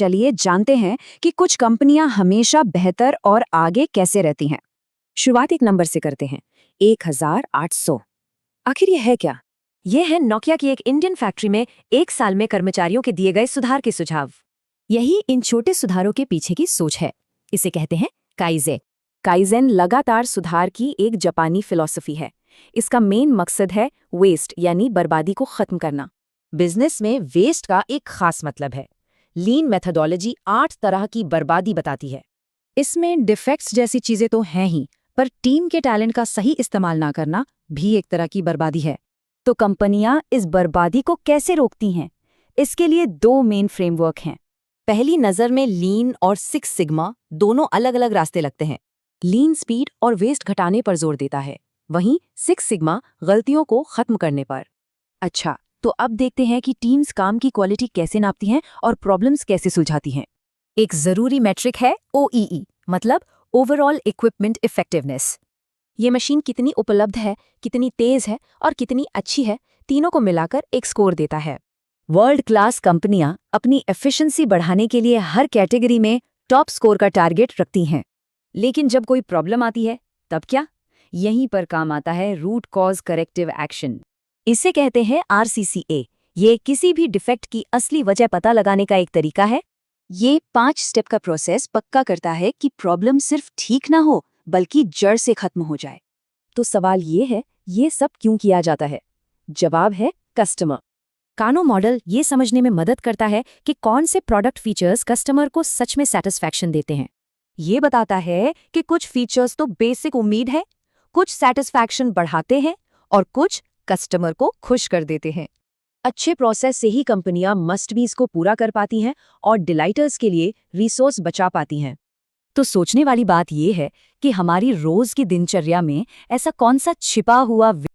चलिए जानते हैं कि कुछ कंपनियां हमेशा बेहतर और आगे कैसे रहती हैं। शुरुआत एक नंबर से करते हैं, 1800। आखिर ये है क्या? ये है नोकिया की एक इंडियन फैक्ट्री में 1 साल में कर्मचारियों के दिए गए सुधार के सुझाव। यही इन छोटे सुधारों के पीछे की सोच है। इसे कहते हैं काइजे। काइजेन लगातार सुधार की एक जापानी फिलॉसफी है। इसका मेन मकसद है वेस्ट यानी बर्बादी को खत्म करना। बिजनेस में वेस्ट का एक खास मतलब है। लीन मेथोडोलॉजी 8 तरह की बर्बादी बताती है। इसमें डिफेक्ट्स जैसी चीजें तो हैं ही, पर टीम के टैलेंट का सही इस्तेमाल ना करना भी एक तरह की बर्बादी है। तो कंपनियां इस बर्बादी को कैसे रोकती हैं? इसके लिए 2 मेन फ्रेमवर्क हैं। पहली नज़र में लीन और 6 सिग्मा दोनों अलग अलग रास्ते लगते हैं। लीन स्पीड और वेस्ट घटाने पर जोर देता है, वहीं 6 सिग्मा गलतियों को खत्म करने पर। अच्छा, तो अब देखते हैं कि टीम्स काम की क्वालिटी कैसे नापती हैं और प्रॉब्लम्स कैसे सुलझाती हैं। एक जरूरी मैट्रिक है OEE, मतलब ओवरऑल इक्विपमेंट इफेक्टिवनेस। ये मशीन कितनी उपलब्ध है, कितनी तेज है और कितनी अच्छी है, तीनों को मिलाकर एक स्कोर देता है। वर्ल्ड क्लास कंपनियां अपनी एफिशिएंसी बढ़ाने के लिए हर कैटेगरी में टॉप स्कोर का टारगेट रखती हैं। लेकिन जब कोई प्रॉब्लम आती है, तब क्या? यहीं पर काम आता है रूट कॉज करेक्टिव एक्शन। इसे कहते हैं RCCA। ये किसी भी डिफेक्ट की असली वजह पता लगाने का एक तरीका है। ये 5 स्टेप का प्रोसेस पक्का करता है कि प्रॉब्लम सिर्फ ठीक ना हो, बल्कि जड़ से खत्म हो जाए। तो सवाल ये है, ये सब क्यों किया जाता है? जवाब है कस्टमर। कानो मॉडल ये समझने में मदद करता है कि कौन से प्रोडक्ट फीचर्स कस्टमर को सच में सेटिस्फैक्शन देते हैं। ये बताता है कि कुछ फीचर्स तो बेसिक उम्मीद है, कुछ सेटिस्फैक्शन बढ़ाते हैं और कुछ कस्टमर को खुश कर देते हैं। अच्छे प्रोसेस से ही कंपनियां मस्ट बीज को पूरा कर पाती हैं और डिलाइटर्स के लिए रिसोर्स बचा पाती हैं। तो सोचने वाली बात यह है कि हमारी रोज की दिनचर्या में ऐसा कौन सा छिपा हुआ